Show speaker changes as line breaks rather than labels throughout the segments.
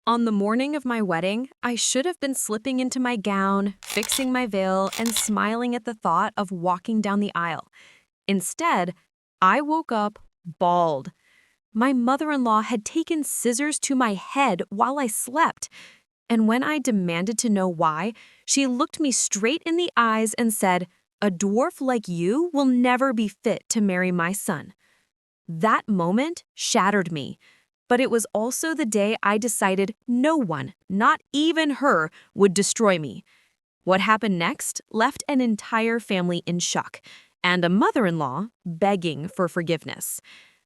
On the morning of my wedding, I should have been slipping into my gown, fixing my veil, and smiling at the thought of walking down the aisle. Instead, I woke up bald. My mother-in-law had taken scissors to my head while I slept, and when I demanded to know why, she looked me straight in the eyes and said, "A dwarf like you will never be fit to marry my son." That moment shattered me. But it was also the day I decided no one, not even her, would destroy me. What happened next left an entire family in shock, and a mother-in-law begging for forgiveness.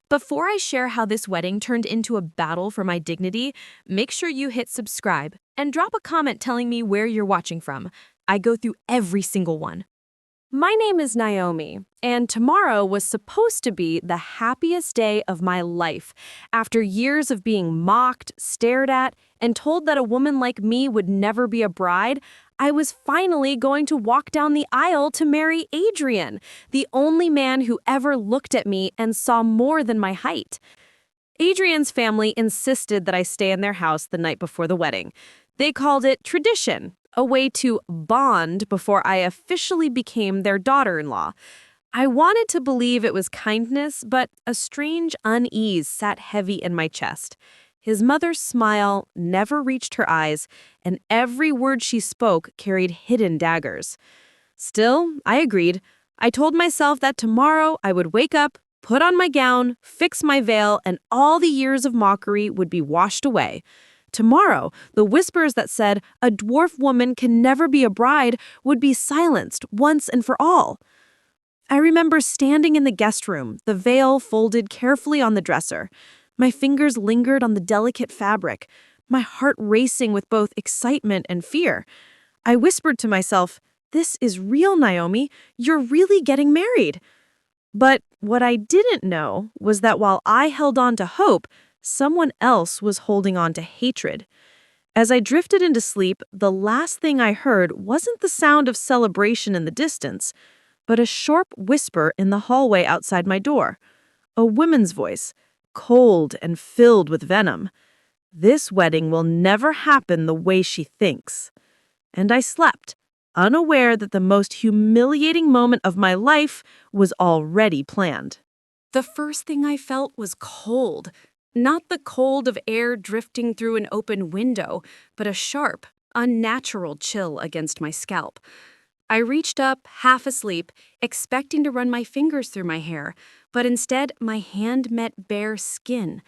Before I share how this wedding turned into a battle for my dignity, make sure you hit subscribe and drop a comment telling me where you're watching from. I go through every single one. My name is Naomi, and tomorrow was supposed to be the happiest day of my life. After years of being mocked, stared at, and told that a woman like me would never be a bride, I was finally going to walk down the aisle to marry Adrian, the only man who ever looked at me and saw more than my height. Adrian's family insisted that I stay in their house the night before the wedding. They called it tradition, a way to bond before I officially became their daughter-in-law. I wanted to believe it was kindness, but a strange unease sat heavy in my chest. His mother's smile never reached her eyes, and every word she spoke carried hidden daggers. Still, I agreed. I told myself that tomorrow I would wake up, put on my gown, fix my veil, and all the years of mockery would be washed away. Tomorrow, the whispers that said a dwarf woman can never be a bride would be silenced once and for all. I remember standing in the guest room, the veil folded carefully on the dresser. My fingers lingered on the delicate fabric, my heart racing with both excitement and fear. I whispered to myself, "This is real, Naomi. You're really getting married." But what I didn't know was that while I held on to hope, someone else was holding on to hatred. As I drifted into sleep, the last thing I heard wasn't the sound of celebration in the distance, but a sharp whisper in the hallway outside my door. A woman's voice, cold and filled with venom. "This wedding will never happen the way she thinks." And I slept, unaware that the most humiliating moment of my life was already planned. The first thing I felt was cold. Not the cold of air drifting through an open window, but a sharp, unnatural chill against my scalp. I reached up, half asleep, expecting to run my fingers through my hair, but instead my hand met bare skin.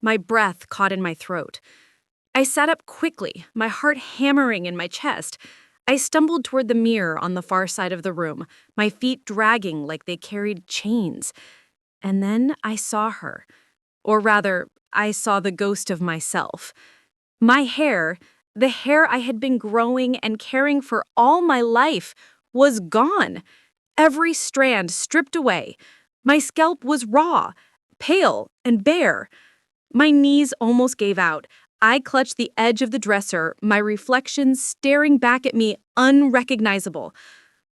My breath caught in my throat. I sat up quickly, my heart hammering in my chest. I stumbled toward the mirror on the far side of the room, my feet dragging like they carried chains. And then I saw her. Or rather, I saw the ghost of myself. My hair, the hair I had been growing and caring for all my life, was gone. Every strand stripped away. My scalp was raw, pale, and bare. My knees almost gave out. I clutched the edge of the dresser, my reflection staring back at me unrecognizable.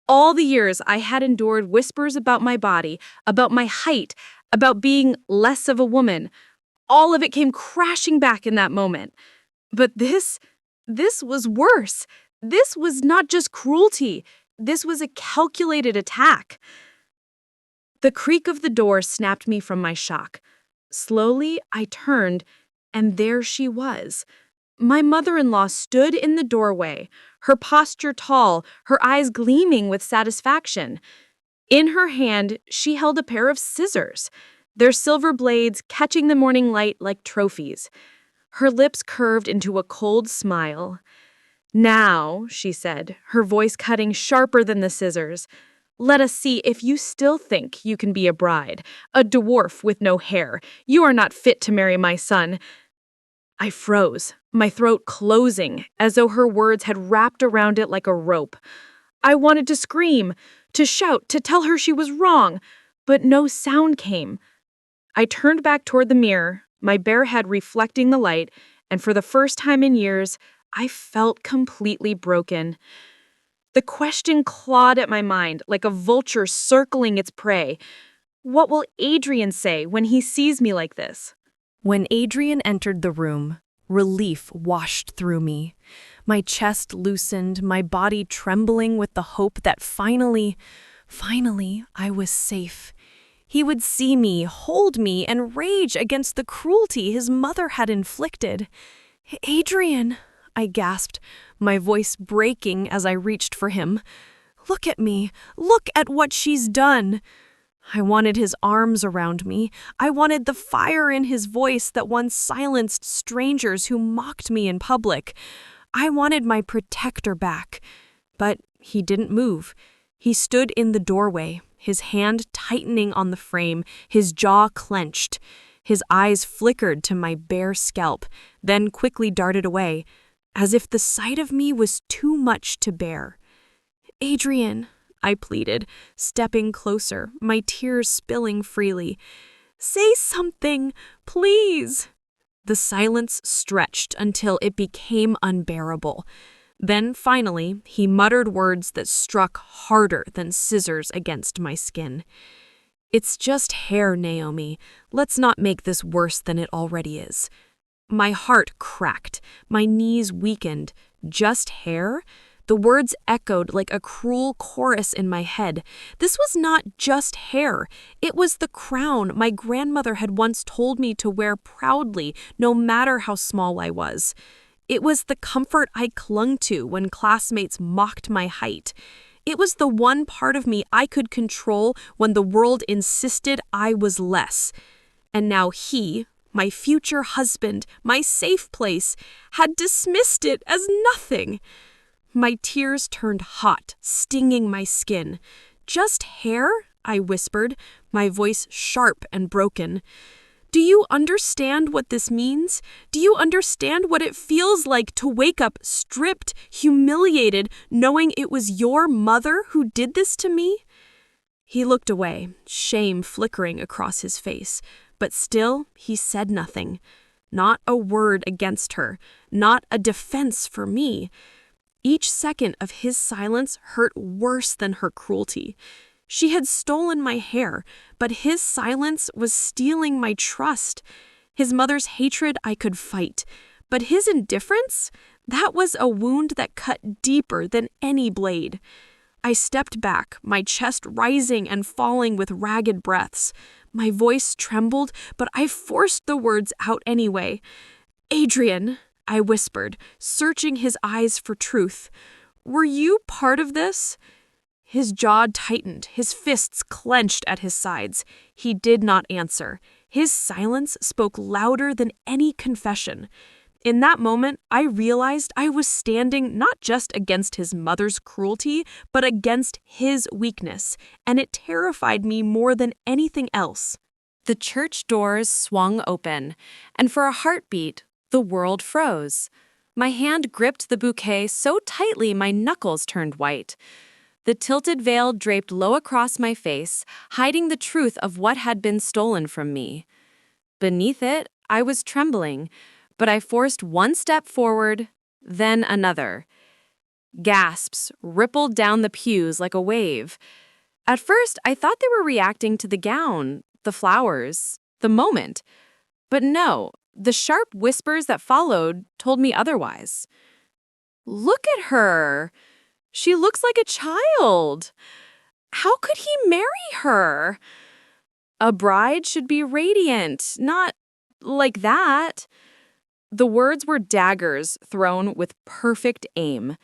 All the years I had endured whispers about my body, about my height, about being less of a woman. All of it came crashing back in that moment. But this was worse. This was not just cruelty. This was a calculated attack. The creak of the door snapped me from my shock. Slowly, I turned, and there she was. My mother-in-law stood in the doorway, her posture tall, her eyes gleaming with satisfaction. In her hand, she held a pair of scissors, their silver blades catching the morning light like trophies. Her lips curved into a cold smile. "Now," she said, her voice cutting sharper than the scissors, "let us see if you still think you can be a bride, a dwarf with no hair. You are not fit to marry my son." I froze, my throat closing, as though her words had wrapped around it like a rope. I wanted to scream, to shout, to tell her she was wrong, but no sound came. I turned back toward the mirror, my bare head reflecting the light, and for the first time in years, I felt completely broken. The question clawed at my mind like a vulture circling its prey. What will Adrian say when he sees me like this? When Adrian entered the room, Relief washed through me. My chest loosened, my body trembling with the hope that finally, I was safe. He would see me, hold me, and rage against the cruelty his mother had inflicted. "Adrian," I gasped, my voice breaking as I reached for him. "Look at me. Look at what she's done." I wanted his arms around me. I wanted the fire in his voice that once silenced strangers who mocked me in public. I wanted my protector back. But he didn't move. He stood in the doorway, his hand tightening on the frame, his jaw clenched. His eyes flickered to my bare scalp, then quickly darted away, as if the sight of me was too much to bear. "Adrian," I pleaded, stepping closer, my tears spilling freely. "Say something, please." The silence stretched until it became unbearable. Then, finally, he muttered words that struck harder than scissors against my skin. "It's just hair, Naomi. Let's not make this worse than it already is." My heart cracked, my knees weakened. Just hair? The words echoed like a cruel chorus in my head. This was not just hair. It was the crown my grandmother had once told me to wear proudly, no matter how small I was. It was the comfort I clung to when classmates mocked my height. It was the one part of me I could control when the world insisted I was less. And now he, my future husband, my safe place, had dismissed it as nothing. My tears turned hot, stinging my skin. "Just hair?" I whispered, my voice sharp and broken. "Do you understand what this means? Do you understand what it feels like to wake up stripped, humiliated, knowing it was your mother who did this to me?" He looked away, shame flickering across his face, but still he said nothing. Not a word against her, not a defense for me. Each second of his silence hurt worse than her cruelty. She had stolen my hair, but his silence was stealing my trust. His mother's hatred I could fight, but his indifference? That was a wound that cut deeper than any blade. I stepped back, my chest rising and falling with ragged breaths. My voice trembled, but I forced the words out anyway. "Adrian," I whispered, searching his eyes for truth. "Were you part of this?" His jaw tightened, his fists clenched at his sides. He did not answer. His silence spoke louder than any confession. In that moment, I realized I was standing not just against his mother's cruelty, but against his weakness, and it terrified me more than anything else. The church doors swung open, and for a heartbeat, the world froze. My hand gripped the bouquet so tightly my knuckles turned white. The tilted veil draped low across my face, hiding the truth of what had been stolen from me. Beneath it, I was trembling, but I forced one step forward, then another. Gasps rippled down the pews like a wave. At first, I thought they were reacting to the gown, the flowers, the moment. But no, the sharp whispers that followed told me otherwise. "Look at her. She looks like a child. How could he marry her? A bride should be radiant, not like that." The words were daggers thrown with perfect aim.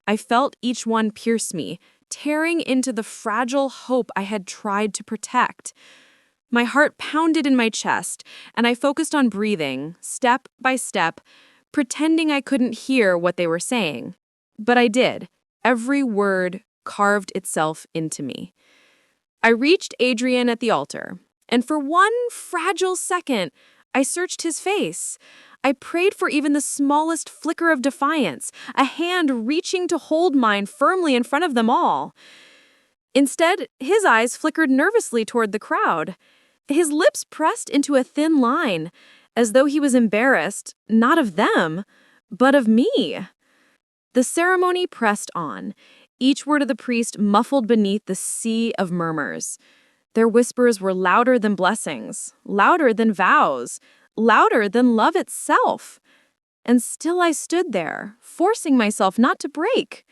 I felt each one pierce me, tearing into the fragile hope I had tried to protect. My heart pounded in my chest, and I focused on breathing, step by step, pretending I couldn't hear what they were saying. But I did. Every word carved itself into me. I reached Adrian at the altar, and for one fragile second, I searched his face. I prayed for even the smallest flicker of defiance, a hand reaching to hold mine firmly in front of them all. Instead, his eyes flickered nervously toward the crowd. His lips pressed into a thin line, as though he was embarrassed, not of them, but of me. The ceremony pressed on, each word of the priest muffled beneath the sea of murmurs. Their whispers were louder than blessings, louder than vows, louder than love itself. and still I stood there, forcing myself not to break.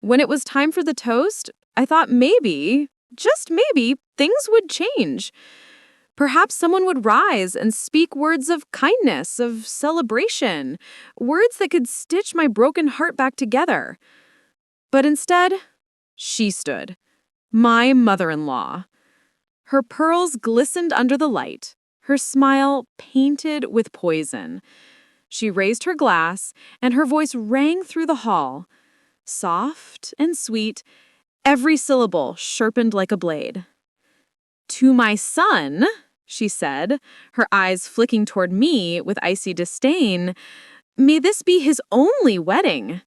When it was time for the toast, I thought maybe, just maybe, things would change. Perhaps someone would rise and speak words of kindness, of celebration, words that could stitch my broken heart back together. But instead, she stood, my mother-in-law. Her pearls glistened under the light, her smile painted with poison. She raised her glass, and her voice rang through the hall. Soft and sweet, every syllable sharpened like a blade. "To my son," she said, her eyes flicking toward me with icy disdain, "may this be his only wedding."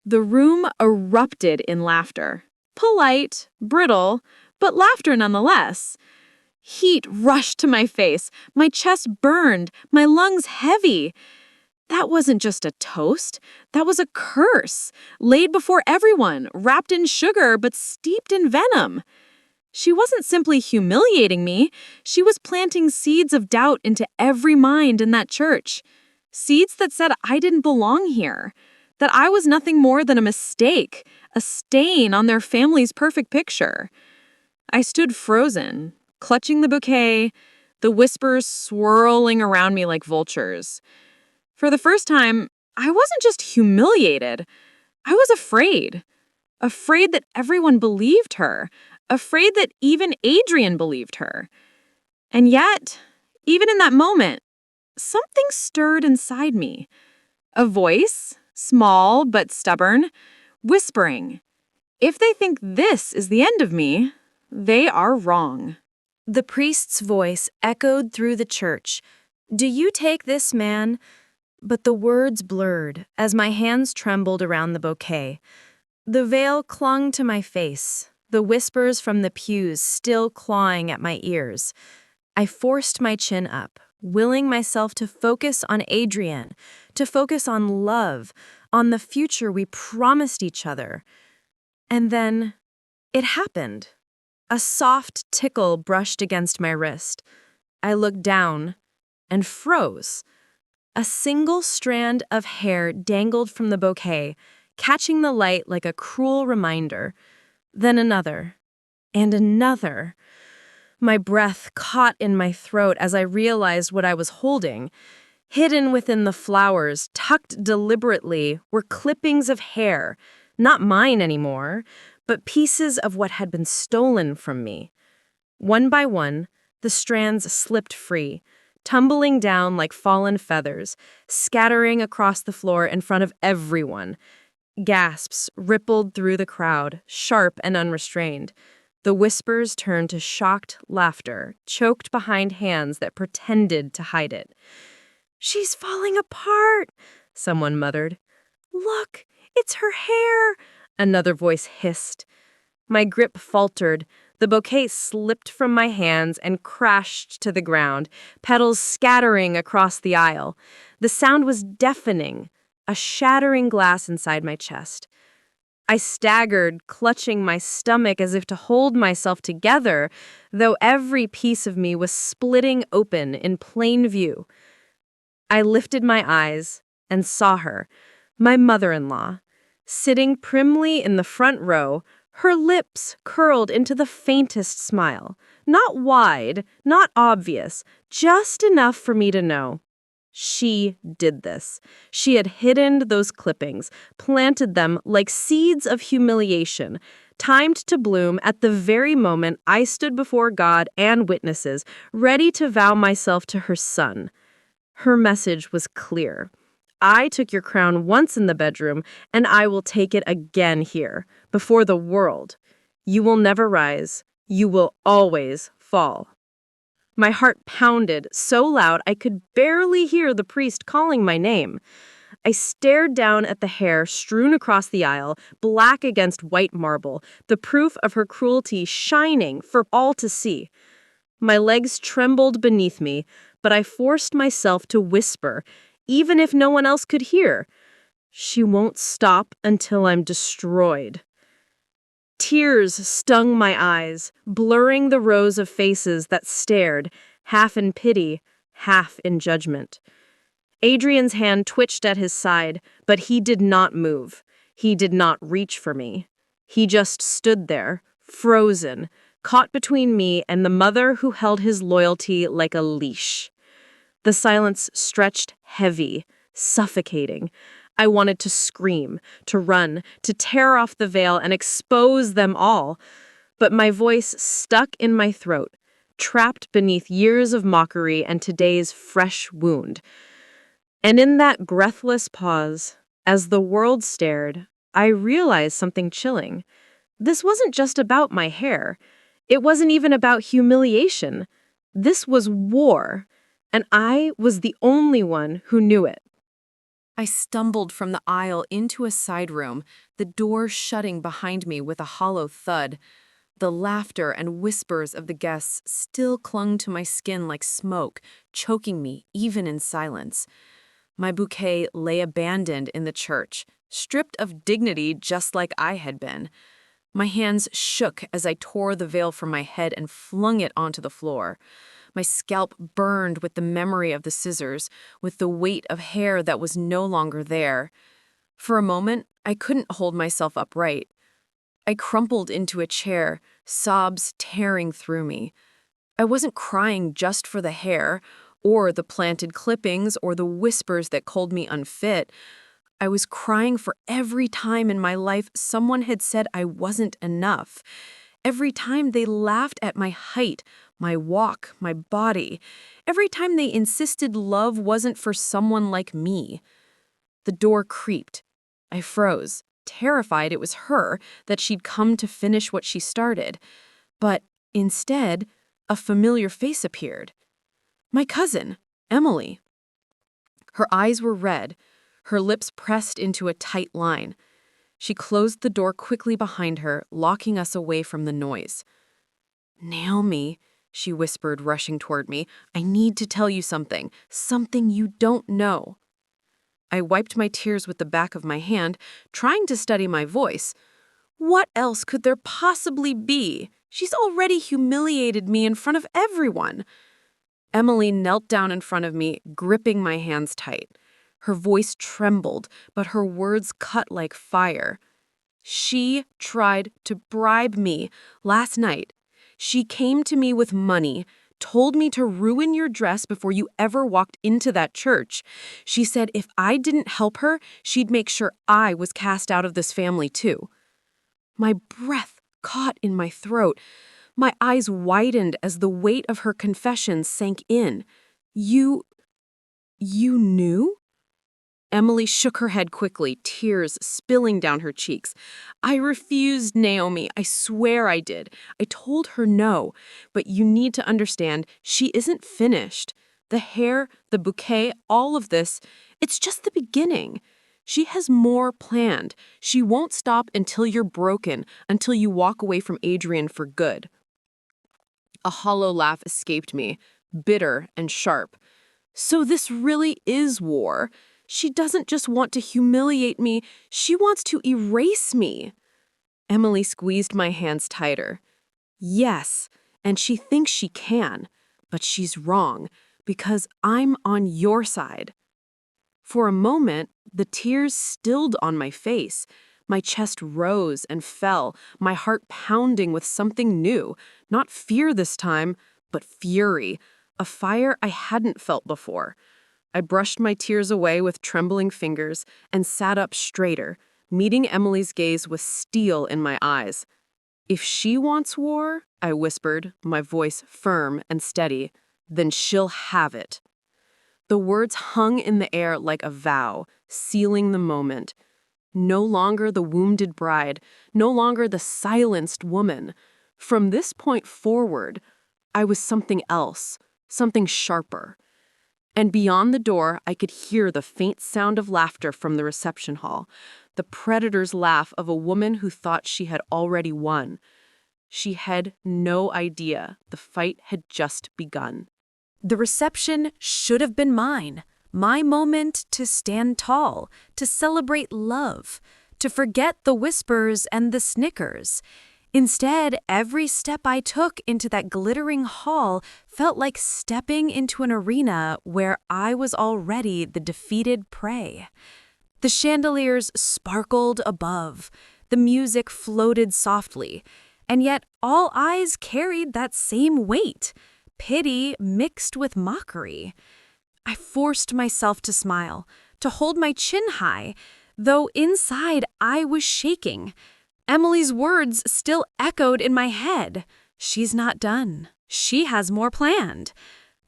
The room erupted in laughter. Polite, brittle, but laughter nonetheless. Heat rushed to my face, my chest burned, my lungs heavy. That wasn't just a toast, that was a curse, laid before everyone, wrapped in sugar but steeped in venom. She wasn't simply humiliating me, she was planting seeds of doubt into every mind in that church. Seeds that said I didn't belong here, that I was nothing more than a mistake, a stain on their family's perfect picture. I stood frozen, clutching the bouquet, the whispers swirling around me like vultures. For the first time, I wasn't just humiliated. I was afraid. Afraid that everyone believed her. Afraid that even Adrian believed her. And yet, even in that moment, something stirred inside me. A voice, small but stubborn, whispering, "If they think this is the end of me, they are wrong." The priest's voice echoed through the church. "Do you take this man?" But the words blurred as my hands trembled around the bouquet. The veil clung to my face, the whispers from the pews still clawing at my ears. I forced my chin up, willing myself to focus on Adrian, to focus on love, on the future we promised each other. And then it happened. A soft tickle brushed against my wrist. I looked down and froze. A single strand of hair dangled from the bouquet, catching the light like a cruel reminder. Then another, and another. My breath caught in my throat as I realized what I was holding. Hidden within the flowers, tucked deliberately, were clippings of hair, not mine anymore, but pieces of what had been stolen from me. One by one, the strands slipped free, tumbling down like fallen feathers, scattering across the floor in front of everyone. Gasps rippled through the crowd, sharp and unrestrained. The whispers turned to shocked laughter, choked behind hands that pretended to hide it. "She's falling apart," someone muttered. "Look, it's her hair," another voice hissed. My grip faltered. The bouquet slipped from my hands and crashed to the ground, petals scattering across the aisle. The sound was deafening, a shattering glass inside my chest. I staggered, clutching my stomach as if to hold myself together, though every piece of me was splitting open in plain view. I lifted my eyes and saw her, my mother-in-law, sitting primly in the front row, her lips curled into the faintest smile. Not wide, not obvious, just enough for me to know. She did this. She had hidden those clippings, planted them like seeds of humiliation, timed to bloom at the very moment I stood before God and witnesses, ready to vow myself to her son. Her message was clear. I took your crown once in the bedroom, and I will take it again here, before the world. You will never rise. You will always fall. My heart pounded so loud I could barely hear the priest calling my name. I stared down at the hair strewn across the aisle, black against white marble, the proof of her cruelty shining for all to see. My legs trembled beneath me, but I forced myself to whisper, even if no one else could hear. "She won't stop until I'm destroyed." Tears stung my eyes, blurring the rows of faces that stared, half in pity, half in judgment.
Adrian's hand twitched at his side, but he did not move. He did not reach for me. He just stood there, frozen, caught between me and the mother who held his loyalty like a leash. The silence stretched heavy, suffocating. I wanted to scream, to run, to tear off the veil and expose them all. But my voice stuck in my throat, trapped beneath years of mockery and today's fresh wound. And in that breathless pause, as the world stared, I realized something chilling. This wasn't just about my hair. It wasn't even about humiliation. This was war, and I was the only one who knew it.
I stumbled from the aisle into a side room, the door shutting behind me with a hollow thud. The laughter and whispers of the guests still clung to my skin like smoke, choking me even in silence. My bouquet lay abandoned in the church, stripped of dignity just like I had been. My hands shook as I tore the veil from my head and flung it onto the floor. My scalp burned with the memory of the scissors, with the weight of hair that was no longer there. For a moment, I couldn't hold myself upright. I crumpled into a chair, sobs tearing through me. I wasn't crying just for the hair, or the planted clippings, or the whispers that called me unfit. I was crying for every time in my life someone had said I wasn't enough. Every time they laughed at my height, my walk, my body. Every time they insisted love wasn't for someone like me. The door creaked. I froze, terrified it was her, that she'd come to finish what she started. But instead, a familiar face appeared. My cousin, Emily. Her eyes were red, her lips pressed into a tight line. She closed the door quickly behind her, locking us away from the noise. Naomi, she whispered, rushing toward me, I need to tell you something you don't know. I wiped my tears with the back of my hand, trying to steady my voice. What else could there possibly be? She's already humiliated me in front of everyone. Emily knelt down in front of me, gripping my hands tight. Her voice trembled, but her words cut like fire. She tried to bribe me last night. She came to me with money, told me to ruin your dress before you ever walked into that church. She said if I didn't help her, she'd make sure I was cast out of this family too. My breath caught in my throat. My eyes widened as the weight of her confession sank in. You knew? Emily shook her head quickly, tears spilling down her cheeks. I refused, Naomi. I swear I did. I told her no. But you need to understand, she isn't finished. The hair, the bouquet, all of this, it's just the beginning. She has more planned. She won't stop until you're broken, until you walk away from Adrian for good. A hollow laugh escaped me, bitter and sharp. So this really is war. She doesn't just want to humiliate me, she wants to erase me. Emily squeezed my hands tighter. Yes, and she thinks she can, but she's wrong, because I'm on your side. For a moment, the tears stilled on my face. My chest rose and fell, my heart pounding with something new, not fear this time, but fury, a fire I hadn't felt before. I brushed my tears away with trembling fingers and sat up straighter, meeting Emily's gaze with steel in my eyes. If she wants war, I whispered, my voice firm and steady, then she'll have it. The words hung in the air like a vow, sealing the moment. No longer the wounded bride, no longer the silenced woman. From this point forward, I was something else, something sharper. And beyond the door, I could hear the faint sound of laughter from the reception hall, the predator's laugh of a woman who thought she had already won. She had no idea the fight had just begun. The reception should have been mine, my moment to stand tall, to celebrate love, to forget the whispers and the snickers. Instead, every step I took into that glittering hall felt like stepping into an arena where I was already the defeated prey. The chandeliers sparkled above, the music floated softly, and yet all eyes carried that same weight, pity mixed with mockery. I forced myself to smile, to hold my chin high, though inside I was shaking. Emily's words still echoed in my head. She's not done. She has more planned.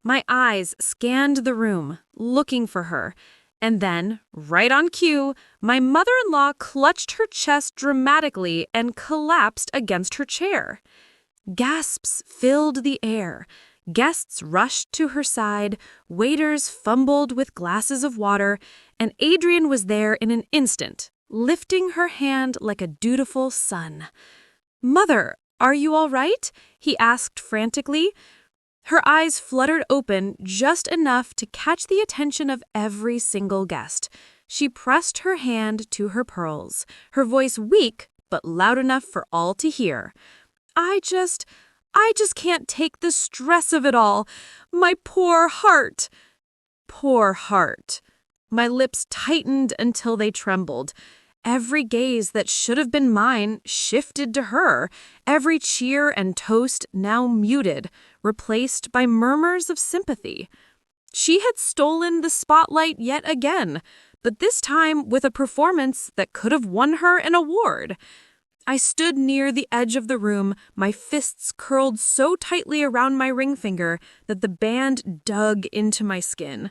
My eyes scanned the room, looking for her, and then, right on cue, my mother-in-law clutched her chest dramatically and collapsed against her chair. Gasps filled the air. Guests rushed to her side, waiters fumbled with glasses of water, and Adrian was there in an instant, lifting her hand like a dutiful son. "Mother, are you all right?" he asked frantically. Her eyes fluttered open just enough to catch the attention of every single guest. She pressed her hand to her pearls, her voice weak but loud enough for all to hear. I just can't take the stress of it all. My poor heart." Poor heart. My lips tightened until they trembled. Every gaze that should have been mine shifted to her, every cheer and toast now muted, replaced by murmurs of sympathy. She had stolen the spotlight yet again, but this time with a performance that could have won her an award. I stood near the edge of the room, my fists curled so tightly around my ring finger that the band dug into my skin.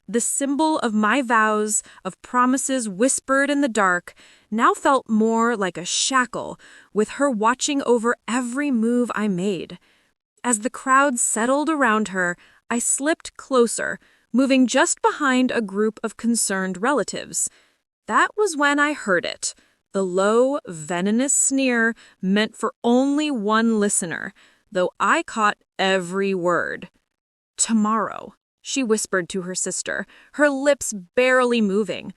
The symbol of my vows, of promises whispered in the dark, now felt more like a shackle, with her watching over every move I made. As the crowd settled around her, I slipped closer, moving just behind a group of concerned relatives. That was when I heard it, the low, venomous sneer meant for only one listener, though I caught every word. "Tomorrow," she whispered to her sister, her lips barely moving.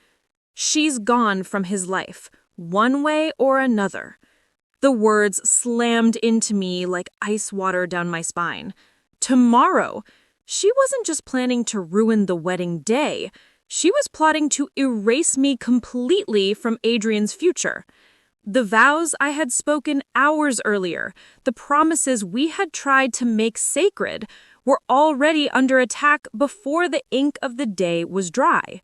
"She's gone from his life, one way or another." The words slammed into me like ice water down my spine. Tomorrow! She wasn't just planning to ruin the wedding day. She was plotting to erase me completely from Adrian's future. The vows I had spoken hours earlier, the promises we had tried to make sacred, were already under attack before the ink of the day was dry.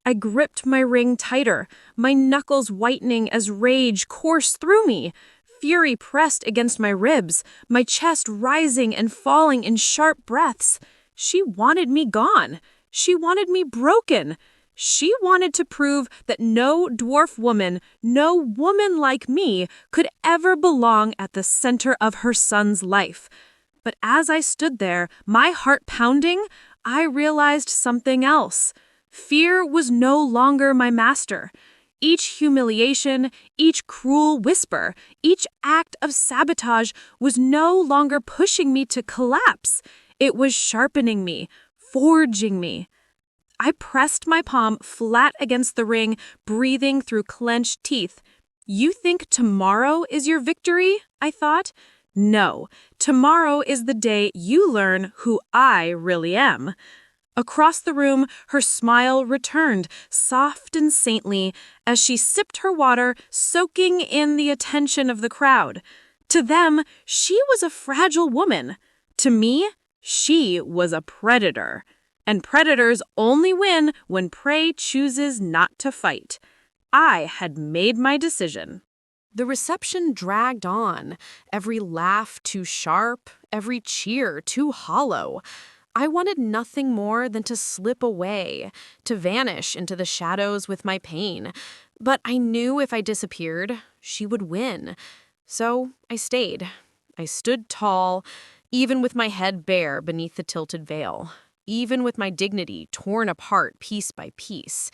I gripped my ring tighter, my knuckles whitening as rage coursed through me. Fury pressed against my ribs, my chest rising and falling in sharp breaths. She wanted me gone. She wanted me broken. She wanted to prove that no dwarf woman, no woman like me, could ever belong at the center of her son's life. But as I stood there, my heart pounding, I realized something else. Fear was no longer my master. Each humiliation, each cruel whisper, each act of sabotage was no longer pushing me to collapse. It was sharpening me, forging me. I pressed my palm flat against the ring, breathing through clenched teeth. "You think tomorrow is your victory?" I thought. "No, tomorrow is the day you learn who I really am." Across the room, her smile returned, soft and saintly, as she sipped her water, soaking in the attention of the crowd. To them, she was a fragile woman. To me, she was a predator. And predators only win when prey chooses not to fight. I had made my decision. The reception dragged on, every laugh too sharp, every cheer too hollow. I wanted nothing more than to slip away, to vanish into the shadows with my pain. But I knew if I disappeared, she would win. So I stayed. I stood tall, even with my head bare beneath the tilted veil, even with my dignity torn apart piece by piece.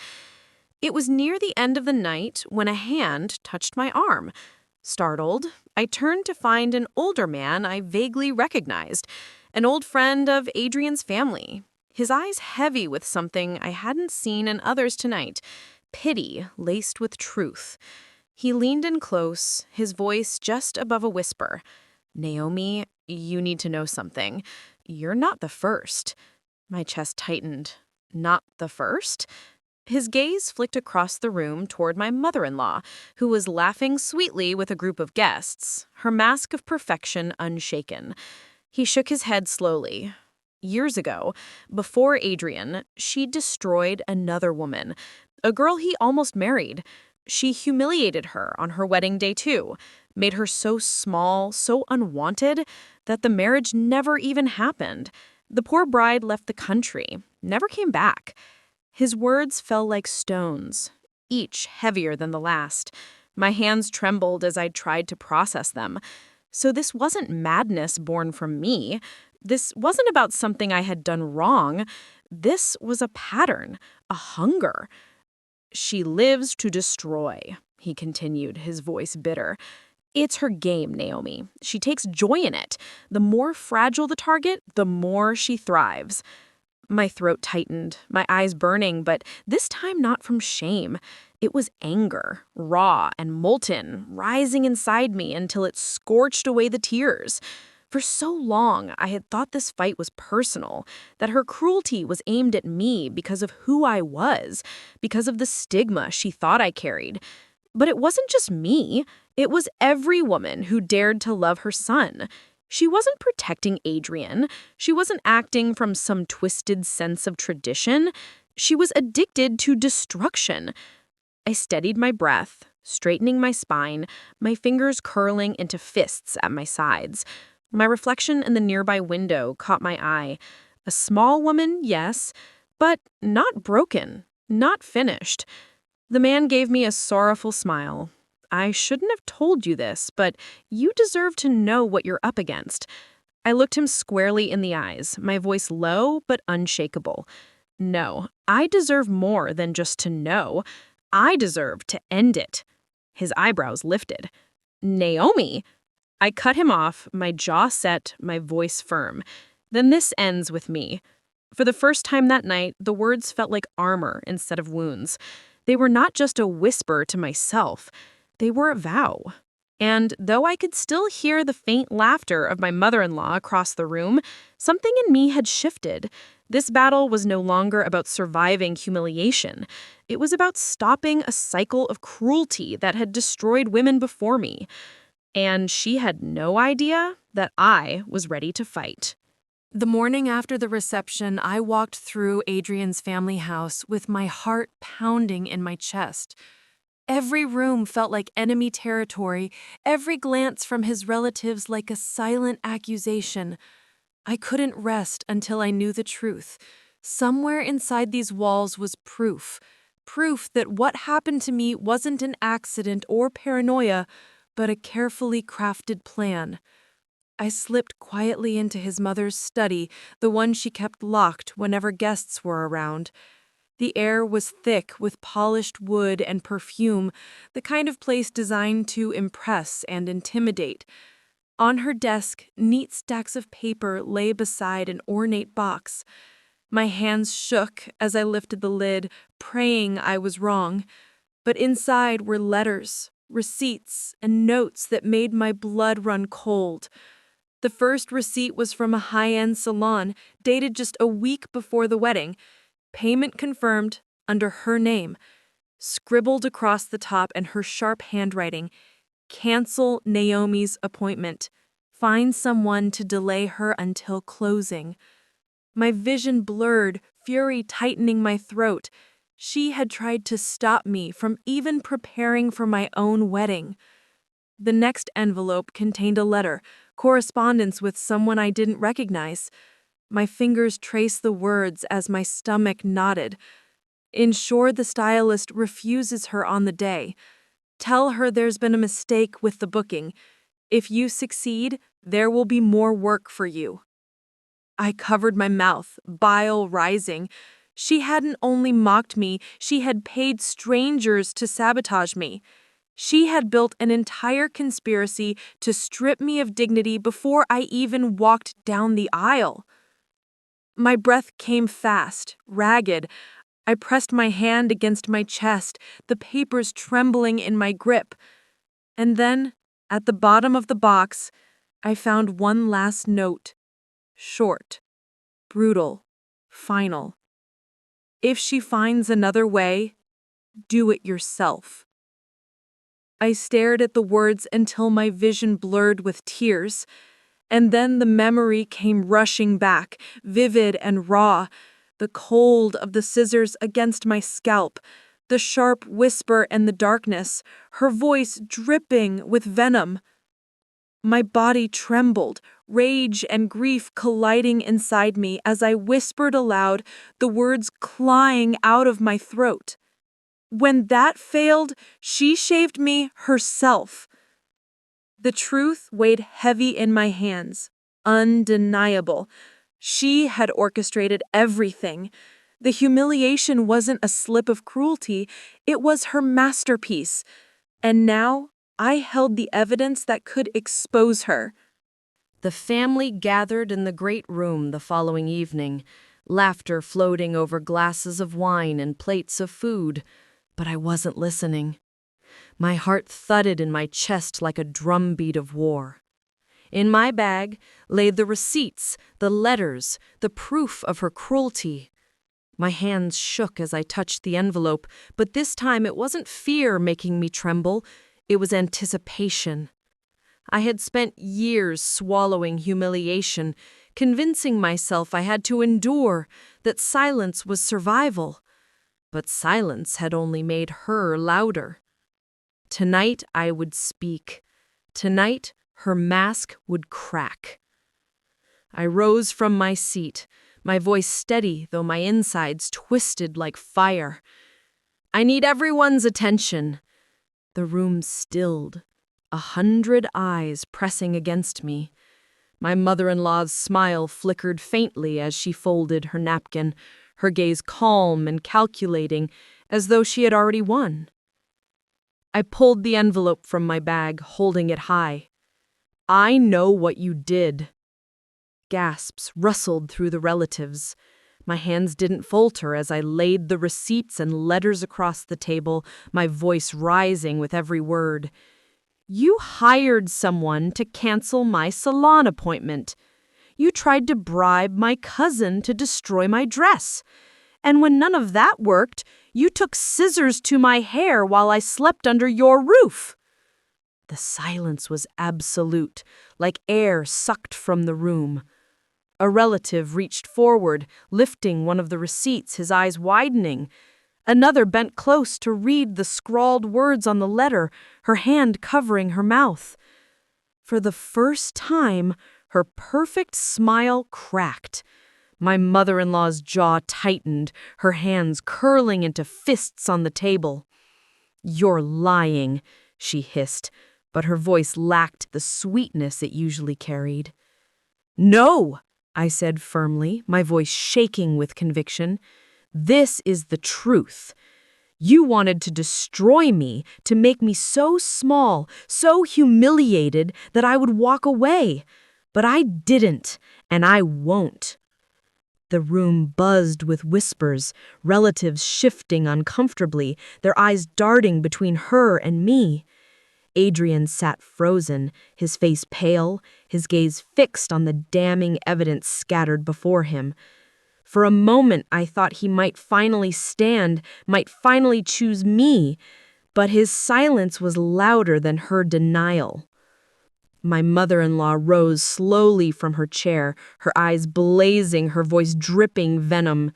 It was near the end of the night when a hand touched my arm. Startled, I turned to find an older man I vaguely recognized, an old friend of Adrian's family, his eyes heavy with something I hadn't seen in others tonight, pity laced with truth.
He leaned in close, his voice just above a whisper. Naomi, you need to know something. You're not the first. My chest tightened. Not the first? His gaze flicked across the room toward my mother-in-law, who was laughing sweetly with a group of guests, her mask of perfection unshaken. He shook his head slowly. Years ago, before Adrian, she destroyed another woman, a girl he almost married. She humiliated her on her wedding day too, made her so small, so unwanted, that the marriage never even happened. The poor bride left the country, never came back. His words fell like stones, each heavier than the last. My hands trembled as I tried to process them. So this wasn't madness born from me. This wasn't about something I had done wrong. This was a pattern, a hunger. She lives to destroy, he continued, his voice bitter. It's her game, Naomi. She takes joy in it. The more fragile the target, the more she thrives. My throat tightened, my eyes burning, but this time not from shame. It was anger, raw and molten, rising inside me until it scorched away the tears. For so long, I had thought this fight was personal, that her cruelty was aimed at me because of who I was, because of the stigma she thought I carried. But it wasn't just me. It was every woman who dared to love her son. She wasn't protecting Adrian. She wasn't acting from some twisted sense of tradition. She was addicted to destruction. I steadied my breath, straightening my spine, my fingers curling into fists at my sides. My reflection in the nearby window caught my eye. A small woman, yes, but not broken, not finished. The man gave me a sorrowful smile. I shouldn't have told you this, but you deserve to know what you're up against. I looked him squarely in the eyes, my voice low but unshakable. No, I deserve more than just to know. I deserve to end it. His eyebrows lifted. Naomi? I cut him off, my jaw set, my voice firm. Then this ends with me. For the first time that night, the words felt like armor instead of wounds. They were not just a whisper to myself. They were a vow. And though I could still hear the faint laughter of my mother-in-law across the room, something in me had shifted. This battle was no longer about surviving humiliation. It was about stopping a cycle of cruelty that had destroyed women before me. And she had no idea that I was ready to fight.
The morning after the reception, I walked through Adrian's family house with my heart pounding in my chest. Every room felt like enemy territory, every glance from his relatives like a silent accusation. I couldn't rest until I knew the truth. Somewhere inside these walls was proof that what happened to me wasn't an accident or paranoia, but a carefully crafted plan. I slipped quietly into his mother's study, the one she kept locked whenever guests were around. The air was thick with polished wood and perfume, the kind of place designed to impress and intimidate. On her desk, neat stacks of paper lay beside an ornate box. My hands shook as I lifted the lid, praying I was wrong. But inside were letters, receipts, and notes that made my blood run cold. The first receipt was from a high-end salon, dated just a week before the wedding. Payment confirmed, under her name. Scribbled across the top in her sharp handwriting, cancel Naomi's appointment. Find someone to delay her until closing. My vision blurred, fury tightening my throat. She had tried to stop me from even preparing for my own wedding. The next envelope contained a letter, correspondence with someone I didn't recognize. My fingers traced the words as my stomach knotted. Ensure the stylist refuses her on the day. Tell her there's been a mistake with the booking. If you succeed, there will be more work for you. I covered my mouth, bile rising. She hadn't only mocked me, she had paid strangers to sabotage me. She had built an entire conspiracy to strip me of dignity before I even walked down the aisle. My breath came fast, ragged.
I pressed my hand against my chest, the papers trembling in my grip. And then, at the bottom of the box, I found one last note. Short, brutal, final. If she finds another way, do it yourself. I stared at the words until my vision blurred with tears, and then the memory came rushing back, vivid and raw. The cold of the scissors against my scalp, the sharp whisper in the darkness, her voice dripping with venom. My body trembled, rage and grief colliding inside me as I whispered aloud, the words clawing out of my throat. When that failed, she shaved me herself. The truth weighed heavy in my hands, undeniable. She had orchestrated everything. The humiliation wasn't a slip of cruelty, it was her masterpiece. And now I held the evidence that could expose her.
The family gathered in the great room the following evening, laughter floating over glasses of wine and plates of food. But I wasn't listening. My heart thudded in my chest like a drumbeat of war. In my bag lay the receipts, the letters, the proof of her cruelty. My hands shook as I touched the envelope, but this time it wasn't fear making me tremble, it was anticipation. I had spent years swallowing humiliation, convincing myself I had to endure, that silence was survival. But silence had only made her louder. Tonight I would speak. Tonight her mask would crack. I rose from my seat, my voice steady though my insides twisted like fire. I need everyone's attention. The room stilled, 100 eyes pressing against me. My mother-in-law's smile flickered faintly as she folded her napkin, her gaze calm and calculating, as though she had already won. I pulled the envelope from my bag, holding it high. I know what you did. Gasps rustled through the relatives. My hands didn't falter as I laid the receipts and letters across the table, my voice rising with every word. You hired someone to cancel my salon appointment. You tried to bribe my cousin to destroy my dress. And when none of that worked, you took scissors to my hair while I slept under your roof. The silence was absolute, like air sucked from the room. A relative reached forward, lifting one of the receipts, his eyes widening. Another bent close to read the scrawled words on the letter, her hand covering her mouth. For the first time, her perfect smile cracked. My mother-in-law's jaw tightened, her hands curling into fists on the table. You're lying, she hissed, but her voice lacked the sweetness it usually carried. No, I said firmly, my voice shaking with conviction. This is the truth. You wanted to destroy me, to make me so small, so humiliated that I would walk away. But I didn't, and I won't. The room buzzed with whispers, relatives shifting uncomfortably, their eyes darting between her and me. Adrian sat frozen, his face pale, his gaze fixed on the damning evidence scattered before him. For a moment I thought he might finally stand, might finally choose me, but his silence was louder than her denial. My mother-in-law rose slowly from her chair, her eyes blazing, her voice dripping venom.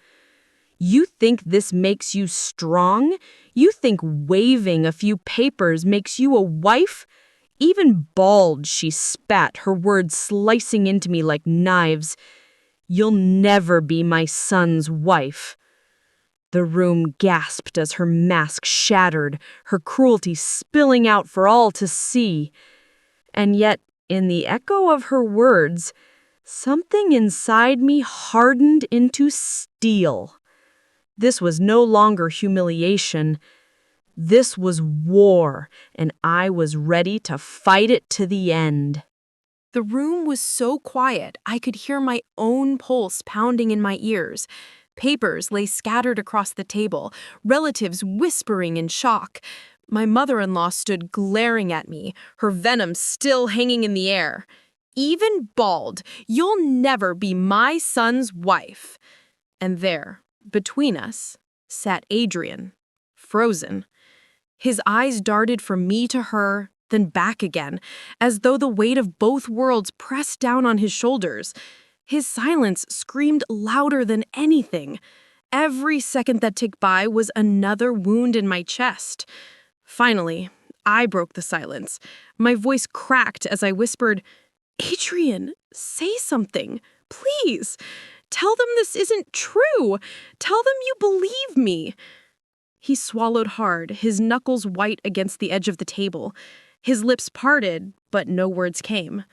You think this makes you strong? You think waving a few papers makes you a wife? Even bald, she spat, her words slicing into me like knives. You'll never be my son's wife. The room gasped as her mask shattered, her cruelty spilling out for all to see. And yet, in the echo of her words, something inside me hardened into steel. This was no longer humiliation. This was war, and I was ready to fight it to the end.
The room was so quiet, I could hear my own pulse pounding in my ears.
Papers lay scattered across the table, relatives whispering in shock. My mother-in-law stood glaring at me, her venom still hanging in the air. Even bald, you'll never be my son's wife. And there, between us, sat Adrian, frozen. His eyes darted from me to her, then back again, as though the weight of both worlds pressed down on his shoulders. His silence screamed louder than anything. Every second that ticked by was another wound in my chest. Finally, I broke the silence. My voice cracked as I whispered, "Adrian, say something, please. Tell them this isn't true. Tell them you believe me." He swallowed hard, his knuckles white against the edge of the table. His lips parted, but no words came.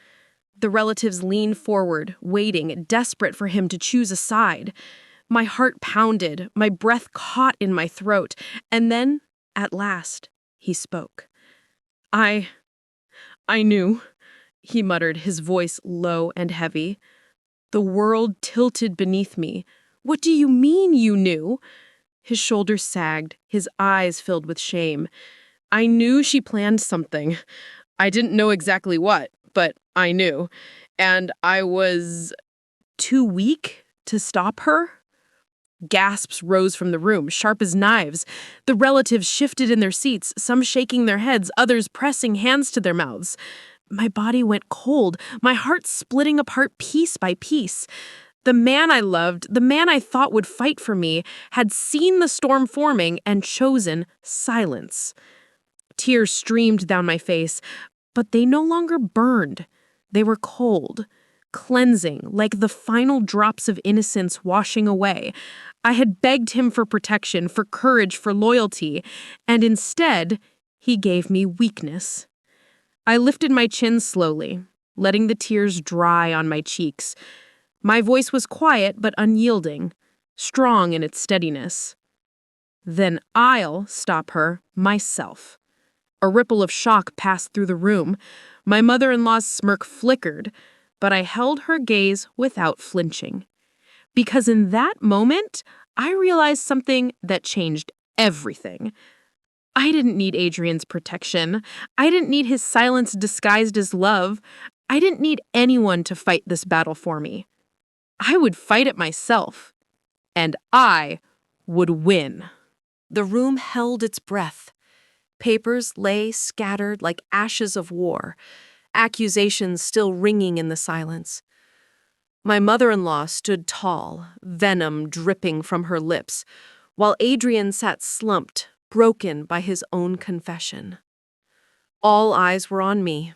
The relatives leaned forward, waiting, desperate for him to choose a side. My heart pounded, my breath caught in my throat, and then, at last, he spoke. I knew," he muttered, his voice low and heavy. The world tilted beneath me. "What do you mean you knew?" His shoulders sagged, his eyes filled with shame. "I knew she planned something. I didn't know exactly what, but I knew. And I was too weak to stop her." Gasps rose from the room, sharp as knives. The relatives shifted in their seats, some shaking their heads, others pressing hands to their mouths. My body went cold, my heart splitting apart piece by piece. The man I loved, the man I thought would fight for me, had seen the storm forming and chosen silence. Tears streamed down my face, but they no longer burned. They were cold, cleansing, like the final drops of innocence washing away. I had begged him for protection, for courage, for loyalty, and instead, he gave me weakness. I lifted my chin slowly, letting the tears dry on my cheeks. My voice was quiet but unyielding, strong in its steadiness. "Then I'll stop her myself." A ripple of shock passed through the room. My mother-in-law's smirk flickered, but I held her gaze without flinching. Because in that moment, I realized something that changed everything. I didn't need Adrian's protection. I didn't need his silence disguised as love. I didn't need anyone to fight this battle for me. I would fight it myself. And I would win. The room held its breath. Papers lay scattered like ashes of war, accusations still ringing in the silence. My mother-in-law stood tall, venom dripping from her lips, while Adrian sat slumped, broken by his own confession. All eyes were on me,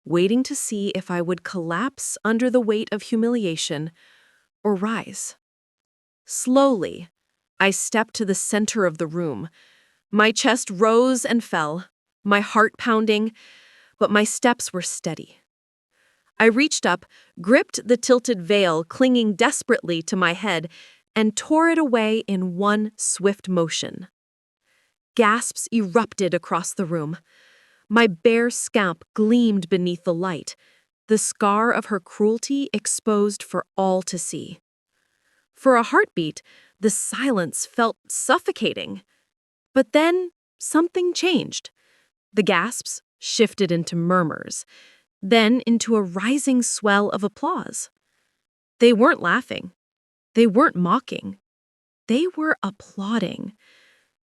waiting to see if I would collapse under the weight of humiliation or rise. Slowly, I stepped to the center of the room. My chest rose and fell, my heart pounding, but my steps were steady. I reached up, gripped the tilted veil clinging desperately to my head, and tore it away in one swift motion. Gasps erupted across the room. My bare scalp gleamed beneath the light, the scar of her cruelty exposed for all to see. For a heartbeat, the silence felt suffocating. But then something changed. The gasps shifted into murmurs, then into a rising swell of applause. They weren't laughing. They weren't mocking. They were applauding.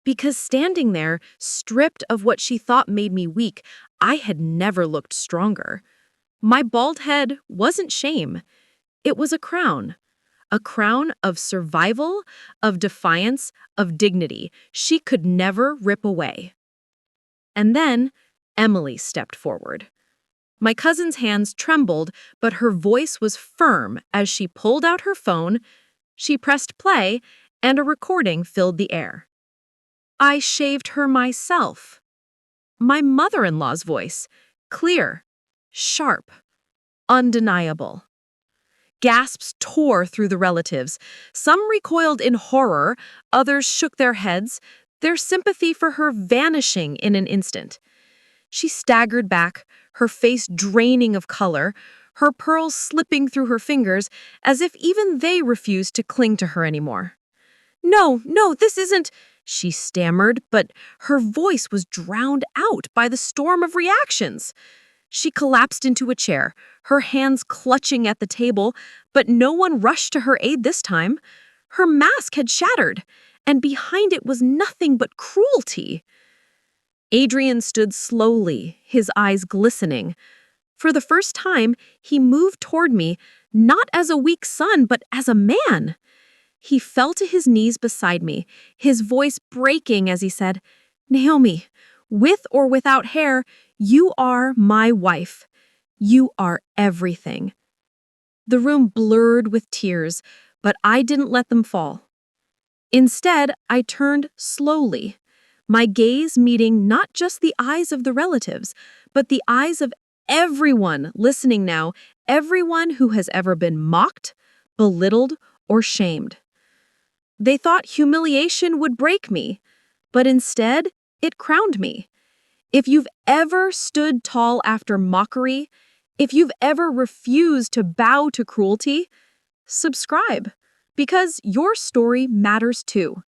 Because standing there, stripped of what she thought made me weak, I had never looked stronger. My bald head wasn't shame. It was a crown of survival, of defiance, of dignity she could never rip away. And then Emily stepped forward. My cousin's hands trembled, but her voice was firm as she pulled out her phone. She pressed play, and a recording filled the air. I shaved her myself. My mother-in-law's voice, clear, sharp, undeniable. Gasps tore through the relatives. Some recoiled in horror, others shook their heads, their sympathy for her vanishing in an instant. She staggered back, her face draining of color, her pearls slipping through her fingers as if even they refused to cling to her anymore.
No, this isn't," she stammered, but her voice was drowned out by the storm of reactions. She collapsed into a chair, her hands clutching at the table, but no one rushed to her aid this time. Her mask had shattered, and behind it was nothing but cruelty. Adrian stood slowly, his eyes glistening. For the first time, he moved toward me, not as a weak son, but as a man. He fell to his knees beside me, his voice breaking as he said, "Naomi, with or without hair, you are my wife. You are everything." The room blurred with tears, but I didn't let them fall. Instead, I turned slowly, my gaze meeting not just the eyes of the relatives, but the eyes of everyone listening now, everyone who has ever been mocked, belittled, or shamed. They thought humiliation would break me, but instead, it crowned me. If you've ever stood tall after mockery, if you've ever refused to bow to cruelty, subscribe, because your story matters too.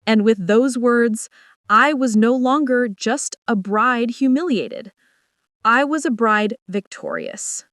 And with those words, I was no longer just a bride humiliated. I was a bride victorious.